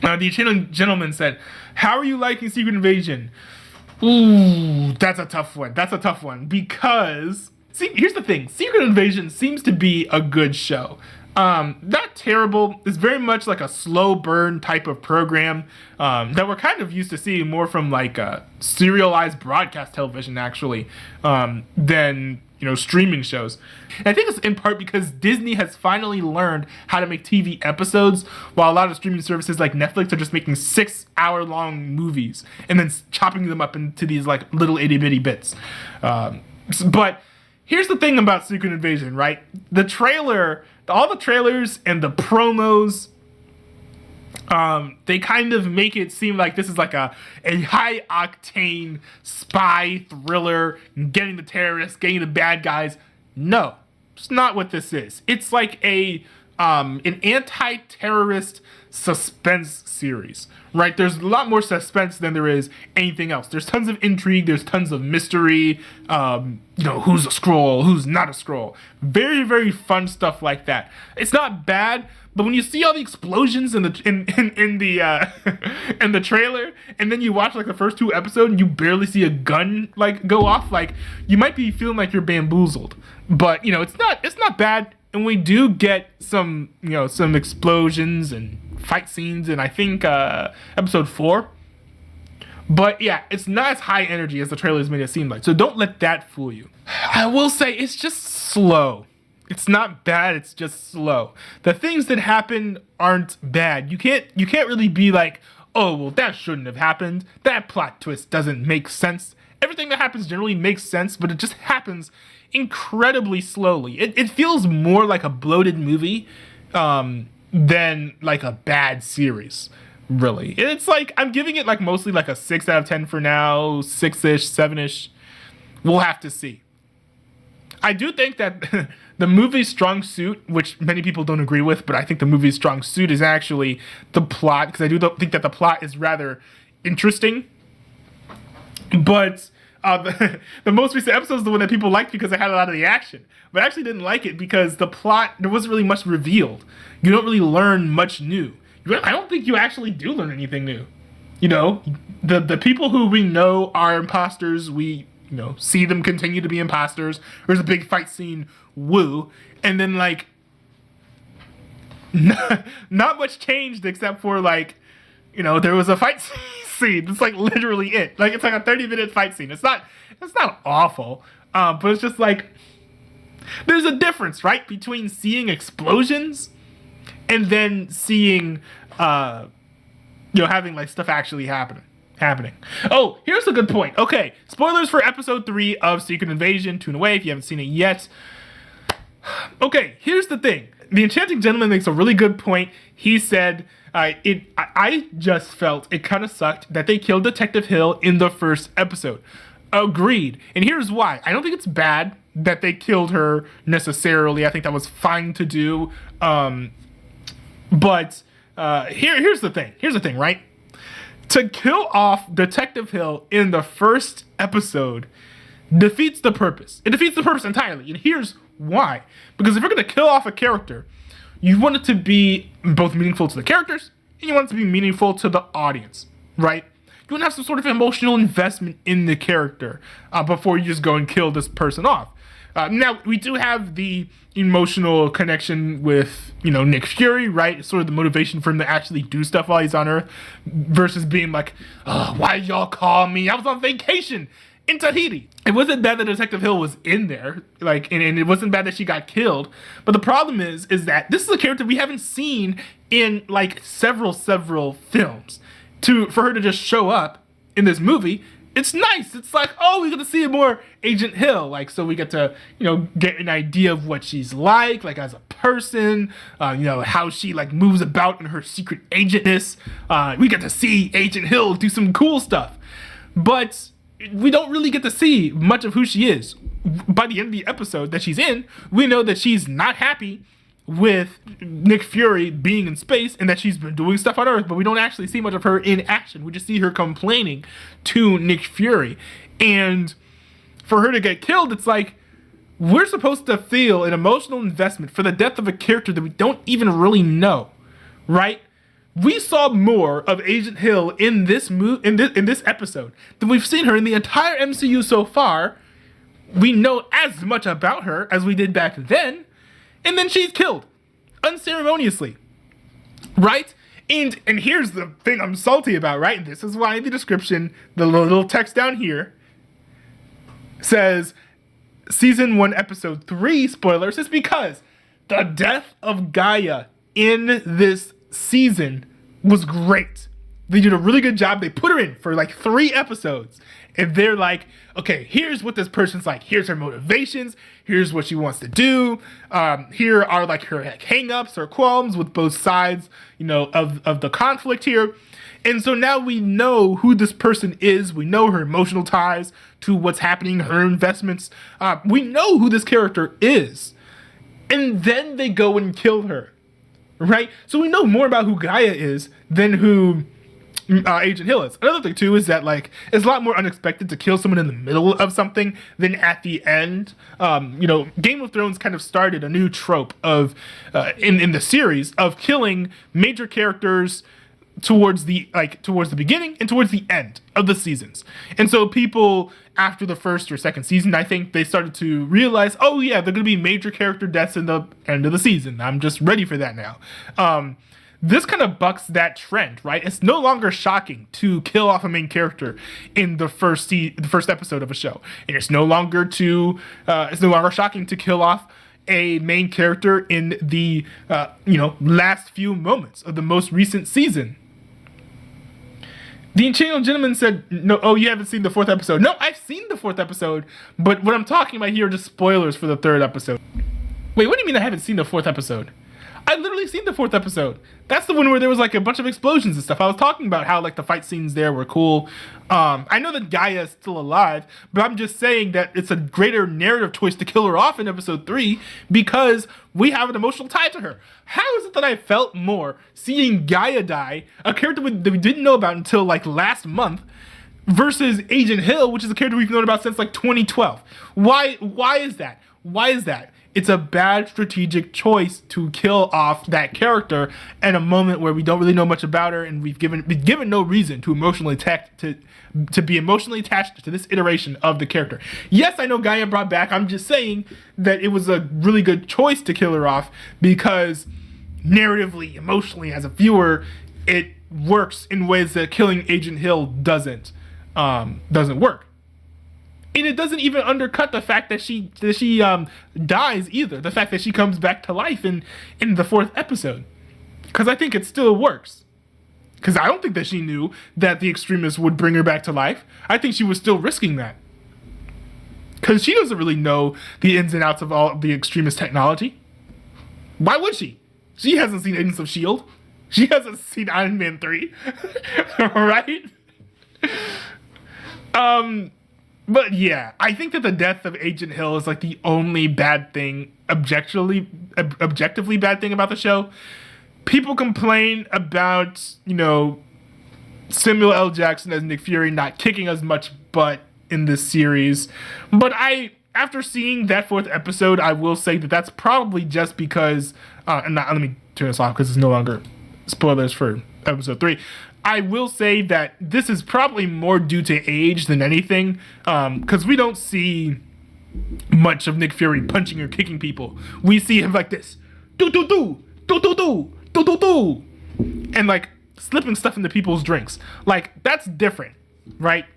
The gentleman said, "How are you liking Secret Invasion?" Ooh, that's a tough one. That's a tough one because see, here's the thing: Secret Invasion seems to be a good show. Not terrible. It's very much like a slow burn type of program that we're kind of used to seeing more from like serialized broadcast television, actually, than streaming shows. And I think it's in part because Disney has finally learned how to make TV episodes, while a lot of streaming services like Netflix are just making 6-hour long movies and then chopping them up into these like little itty bitty bits. But here's the thing about Secret Invasion, right? All the trailers and the promos, they kind of make it seem like this is like a high octane spy thriller, getting the terrorists, getting the bad guys. No, it's not what this is. It's like an anti-terrorist suspense series, right? There's a lot more suspense than there is anything else. There's tons of intrigue. There's tons of mystery. Who's a Skrull? Who's not a Skrull? Very, very fun stuff like that. It's not bad, but when you see all the explosions in the in the trailer, and then you watch like the first 2 episodes and you barely see a gun like go off, like you might be feeling like you're bamboozled. But it's not bad. And we do get some explosions and fight scenes in I think episode 4. But yeah, it's not as high energy as the trailers made it seem like. So don't let that fool you. I will say it's just slow. It's not bad, it's just slow. The things that happen aren't bad. You can't really be like, "Oh, well, that shouldn't have happened. That plot twist doesn't make sense." Everything that happens generally makes sense, but it just happens incredibly slowly. It feels more like a bloated movie than like a bad series, really. It's like, I'm giving it like mostly like a 6 out of 10 for now, 6-ish, 7-ish. We'll have to see. I do think that the movie's strong suit, which many people don't agree with, but I think the movie's strong suit is actually the plot, because I do think that the plot is rather interesting. But the most recent episode is the one that people liked because it had a lot of the action. But I actually didn't like it because the plot, there wasn't really much revealed. You don't really learn much new. I don't think you actually do learn anything new. The people who we know are imposters, we see them continue to be imposters. There's a big fight scene, woo. And then like, not much changed except for like, there was a fight scene. It's like literally it. Like it's like a 30-minute fight scene. It's not awful, but it's just like there's a difference, right, between seeing explosions and then seeing, having like stuff actually happening. Oh, here's a good point. Okay, spoilers for episode 3 of Secret Invasion. Tune away if you haven't seen it yet. Okay, here's the thing. The Enchanting Gentleman makes a really good point. He said, I just felt it kind of sucked that they killed Detective Hill in the first episode. Agreed. And here's why. I don't think it's bad that they killed her necessarily. I think that was fine to do. But here's the thing. Here's the thing, right? To kill off Detective Hill in the first episode defeats the purpose. It defeats the purpose entirely. And here's why. Because if you're going to kill off a character, you want it to be both meaningful to the characters and you want it to be meaningful to the audience, right? You want to have some sort of emotional investment in the character before you just go and kill this person off. Now, we do have the emotional connection with, Nick Fury, right? It's sort of the motivation for him to actually do stuff while he's on Earth versus being like, why did y'all call me? I was on vacation in Tahiti. It wasn't bad that Detective Hill was in there, like, and it wasn't bad that she got killed. But the problem is that this is a character we haven't seen in like several films. For her to just show up in this movie, it's nice. It's like, we get to see more Agent Hill, like, so we get to get an idea of what she's like as a person, how she like moves about in her secret agentness. We get to see Agent Hill do some cool stuff, but we don't really get to see much of who she is. By the end of the episode that she's in, we know that she's not happy with Nick Fury being in space and that she's been doing stuff on Earth, but we don't actually see much of her in action. We just see her complaining to Nick Fury. And for her to get killed, it's like, we're supposed to feel an emotional investment for the death of a character that we don't even really know, right? we saw more of Agent Hill in this in this episode than we've seen her in the entire MCU so far. We know as much about her as we did back then, and then she's killed unceremoniously, right? And here's the thing I'm salty about, right? And this is why in the description, the little text down here says season 1 episode 3 spoilers. Is because the death of Gaia in this season was great. They did a really good job. They put her in for like 3 episodes, and they're like, okay, here's what this person's like. Here's her motivations. Here's what she wants to do. Here are like her hang-ups or qualms with both sides, you know, of the conflict here. And so now we know who this person is. We know her emotional ties to what's happening, her investments. We know who this character is. And then they go and kill her, right? So we know more about who Gaia is than who Agent Hill is. Another thing too is that like it's a lot more unexpected to kill someone in the middle of something than at the end. You know, Game of Thrones kind of started a new trope of in the series of killing major characters towards the beginning and towards the end of the seasons. And so people after the first or second season, I think they started to realize, oh yeah, they're going to be major character deaths in the end of the season. I'm just ready for that now. This kind of bucks that trend, right? It's no longer shocking to kill off a main character in the first episode of a show, and it's no longer shocking to kill off a main character in the last few moments of the most recent season. The Enchanted Gentleman said, "No, oh, you haven't seen the 4th episode." No, I've seen the 4th episode, but what I'm talking about here are just spoilers for the 3rd episode. Wait, what do you mean I haven't seen the 4th episode? I literally seen the 4th episode. That's the one where there was like a bunch of explosions and stuff. I was talking about how like the fight scenes there were cool. I know that Gaia is still alive, but I'm just saying that it's a greater narrative choice to kill her off in episode 3 because we have an emotional tie to her. How is it that I felt more seeing Gaia die, a character that we didn't know about until like last month, versus Agent Hill, which is a character we've known about since like 2012? Why is that? Why is that? It's a bad strategic choice to kill off that character in a moment where we don't really know much about her, and we've given no reason to be emotionally attached to this iteration of the character. Yes, I know Gaia brought back. I'm just saying that it was a really good choice to kill her off because narratively, emotionally, as a viewer, it works in ways that killing Agent Hill doesn't work. And it doesn't even undercut the fact that she dies either. The fact that she comes back to life in the 4th episode. Because I think it still works. Because I don't think that she knew that the extremists would bring her back to life. I think she was still risking that. Because she doesn't really know the ins and outs of all the extremist technology. Why would she? She hasn't seen Agents of S.H.I.E.L.D. She hasn't seen Iron Man 3. Right? But yeah, I think that the death of Agent Hill is like the only bad thing, objectively bad thing about the show. People complain about, Samuel L. Jackson as Nick Fury not kicking as much butt in this series. But after seeing that 4th episode, I will say that that's probably just because, let me turn this off because it's no longer spoilers for episode 3. I will say that this is probably more due to age than anything, because we don't see much of Nick Fury punching or kicking people. We see him like this, and like slipping stuff into people's drinks. Like, that's different, right?